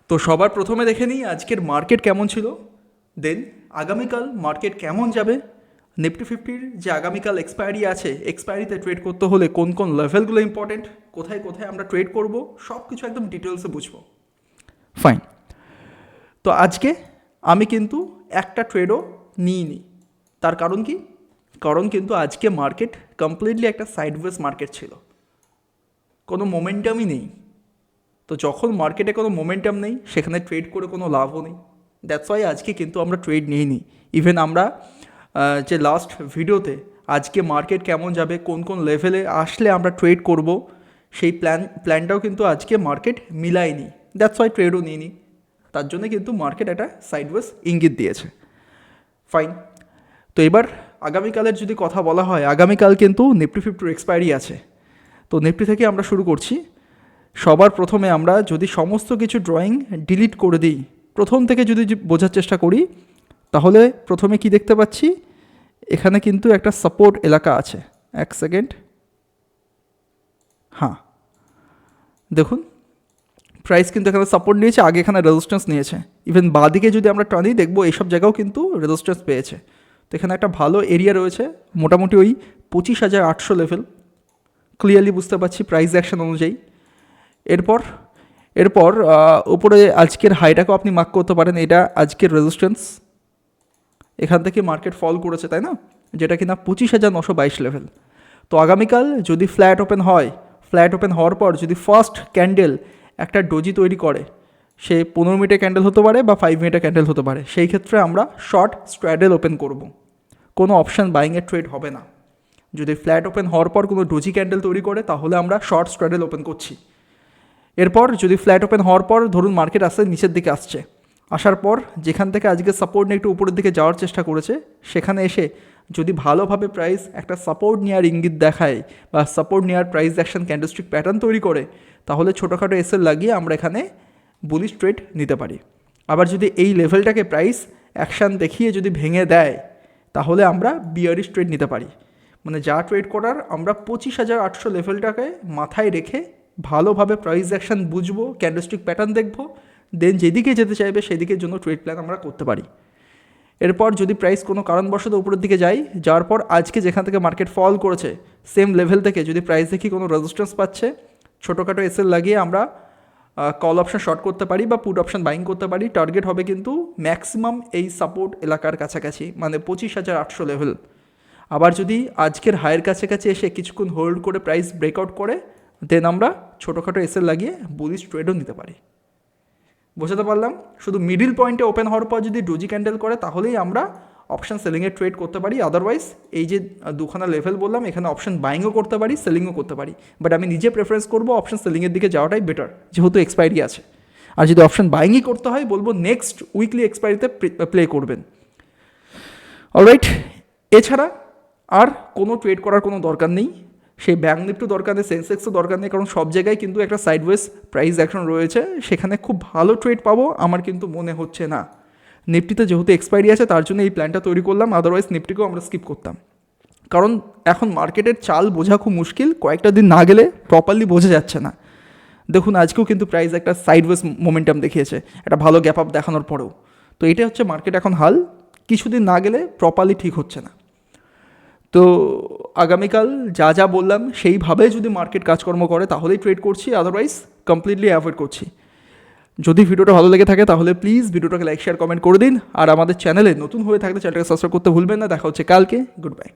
তো সবার প্রথমে দেখে নিই আজকের মার্কেট কেমন ছিল, দেন আগামীকাল মার্কেট কেমন যাবে, নিফটি ফিফটির যে আগামীকাল এক্সপায়ারি আছে, এক্সপায়ারিতে ট্রেড করতে হলে কোন কোন লেভেলগুলো ইম্পর্টেন্ট, কোথায় কোথায় আমরা ট্রেড করব, সব কিছু একদম ডিটেলসে বুঝবো। ফাইন। তো আজকে আমি কিন্তু একটা ট্রেডও নিইনি। তার কারণ কি? কারণ কিন্তু আজকে মার্কেট কমপ্লিটলি একটা সাইডওয়েজ মার্কেট ছিল, কোনো মোমেন্টামই নেই। তো যখন মার্কেটে কোনো মোমেন্টাম নেই সেখানে ট্রেড করে কোনো লাভও নেই। দ্যাটস ওয়াই আজকে কিন্তু আমরা ট্রেড নিইনি। ইভেন আমরা যে লাস্ট ভিডিওতে আজকে মার্কেট কেমন যাবে, কোন কোন লেভেলে আসলে আমরা ট্রেড করব, সেই প্ল্যানটাও কিন্তু আজকে মার্কেট মিলায়নি। দ্যাটস ওয়াই ট্রেডও নিইনি। তার জন্য কিন্তু মার্কেট একটা সাইডওয়েজ ইঙ্গিত দিয়েছে। ফাইন। তো এবার আগামীকালের যদি কথা বলা হয়, আগামীকাল কিন্তু নিফটি ফিফটির এক্সপায়ারি আছে। তো নিফটি থেকে আমরা শুরু করছি। সবার প্রথমে আমরা যদি সমস্ত কিছু ড্রয়িং ডিলিট করে দিই, প্রথম থেকে যদি বোঝার চেষ্টা করি, তাহলে প্রথমে কি দেখতে পাচ্ছি, এখানে কিন্তু একটা সাপোর্ট এলাকা আছে। এক সেকেন্ড, হ্যাঁ দেখুন, প্রাইস কিন্তু এখানে সাপোর্ট নিয়েছে, আগে এখানে রেজিস্ট্যান্স নিয়েছে। ইভেন বাদিকে যদি আমরা টানি দেখবো এইসব জায়গাও কিন্তু রেজিস্ট্যান্স পেয়েছে। তো এখানে একটা ভালো এরিয়া রয়েছে, মোটামুটি ওই 25,800 লেভেল ক্লিয়ারলি বুঝতে পারছি প্রাইস অ্যাকশন অনুযায়ী। এরপর উপরে আজকের হাইটাকেও আপনি মার্ক করতে পারেন, এটা আজকের রেজিস্ট্যান্স। এখান থেকে মার্কেট ফল করেছে, তাই না, যেটা কিনা 25,922 লেভেল। তো আগামীকাল যদি ফ্ল্যাট ওপেন হয়, ফ্ল্যাট ওপেন হওয়ার পর যদি ফার্স্ট ক্যান্ডেল একটা ডোজি তৈরি করে, সে 15 মিনিটের ক্যান্ডেল হতে পারে বা 5 মিনিটের ক্যান্ডেল হতে পারে, সেই ক্ষেত্রে আমরা শর্ট স্ট্র্যাডেল ওপেন করব, কোনো অপশান বাইংয়ের ট্রেড হবে না। যদি ফ্ল্যাট ওপেন হওয়ার পর কোনো ডোজি ক্যান্ডেল তৈরি করে, তাহলে আমরা শর্ট স্ট্র্যাডেল ওপেন করছি। এরপর যদি ফ্ল্যাট ওপেন হওয়ার পর ধরুন মার্কেট আসছে নিচের দিকে আসছে, আসার পর যেখান থেকে আজকে সাপোর্ট নিয়ে একটু উপরের দিকে যাওয়ার চেষ্টা করেছে, সেখানে এসে যদি ভালোভাবে প্রাইস একটা সাপোর্ট নেওয়ার ইঙ্গিত দেখায় বা সাপোর্ট নেওয়ার প্রাইস অ্যাকশন ক্যান্ডেলস্টিক প্যাটার্ন তৈরি করে, তাহলে ছোটোখাটো এসএল লাগিয়ে আমরা এখানে বুলিশ ট্রেড নিতে পারি। আবার যদি এই লেভেলটাকে প্রাইস অ্যাকশান দেখিয়ে যদি ভেঙে দেয়, তাহলে আমরা বিয়ারিশ ট্রেড নিতে পারি। মানে যা ট্রেড করার আমরা 25,800 লেভেলটাকে মাথায় রেখে ভালোভাবে প্রাইস অ্যাকশান বুঝবো, ক্যান্ডেলস্টিক প্যাটার্ন দেখবো, দেন যেদিকে যেতে চাইবে সেদিকের জন্য ট্রেড প্ল্যান আমরা করতে পারি। এরপর যদি প্রাইস কোনো কারণবশত উপরের দিকে যায়, যাওয়ার পর আজকে যেখান থেকে মার্কেট ফল করেছে সেম লেভেল থেকে যদি প্রাইস দেখি কোনো রেজিস্ট্যান্স পাচ্ছে, ছোটোখাটো এসএল লাগিয়ে আমরা কল অপশান শর্ট করতে পারি বা পুট অপশান বাইং করতে পারি। টার্গেট হবে কিন্তু ম্যাক্সিমাম এই সাপোর্ট এলাকার কাছাকাছি, মানে 25,800 লেভেল। আবার যদি আজকের হায়ের কাছাকাছি এসে কিছুক্ষণ হোল্ড করে প্রাইস ব্রেকআউট করে, দেন আমরা ছোটোখাটো এসএল লাগিয়ে বুলিশ ট্রেডও নিতে পারি। বোঝাতে পারলাম? শুধু মিডিল পয়েন্টে ওপেন হওয়ার পর যদি ডোজি ক্যান্ডেল করে, তাহলেই আমরা অপশান সেলিংয়ে ট্রেড করতে পারি। আদারওয়াইজ এই যে দুখানা লেভেল বললাম, এখানে অপশান বাইংও করতে পারি, সেলিংও করতে পারি। বাট আমি নিজে প্রেফারেন্স করবো অপশান সেলিংয়ের দিকে যাওয়াটাই বেটার, যেহেতু এক্সপায়ারি আছে। আর যদি অপশান বাইংই করতে হয়, বলবো নেক্সট উইকলি এক্সপায়ারিতে প্লে করবেন। অলরাইট, এছাড়া আর কোনো ট্রেড করার কোনো দরকার নেই। সেই ব্যাঙ্ক নিফটিও দরকার নেই, সেন্সেক্সও দরকার নেই, কারণ সব জায়গায় কিন্তু একটা সাইডওয়েজ প্রাইস অ্যাকশন রয়েছে, সেখানে খুব ভালো ট্রেড পাবো আমার কিন্তু মনে হচ্ছে না। নিফটিতে যেহেতু এক্সপায়ারি আছে, তার জন্য এই প্ল্যানটা তৈরি করলাম, আদারওয়াইজ নিফটিকেও আমরা স্কিপ করতাম। কারণ এখন মার্কেটের চাল বোঝা খুব মুশকিল, কয়েকটা দিন না গেলে প্রপারলি বোঝা যাচ্ছে না। দেখুন আজকেও কিন্তু প্রাইস একটা সাইডওয়েজ মোমেন্টাম দেখিয়েছে, একটা ভালো গ্যাপ আপ দেখানোর পরেও। তো এটা হচ্ছে মার্কেট এখন হাল, কিছুদিন না গেলে প্রপারলি ঠিক হচ্ছে না। তো আগামীকাল যা যা বললাম সেইভাবে যদি মার্কেট কাজকর্ম করে, তাহলেই ট্রেড করছি, আদারওয়াইজ কমপ্লিটলি অ্যাভয়েড করছি। যদি ভিডিওটা ভালো লেগে থাকে তাহলে প্লিজ ভিডিওটাকে লাইক শেয়ার কমেন্ট করে দিন। আর আমাদের চ্যানেলে নতুন হয়ে থাকলে চ্যানেলটাকে সাবস্ক্রাইব করতে ভুলবেন না। দেখা হচ্ছে কালকে। Good bye.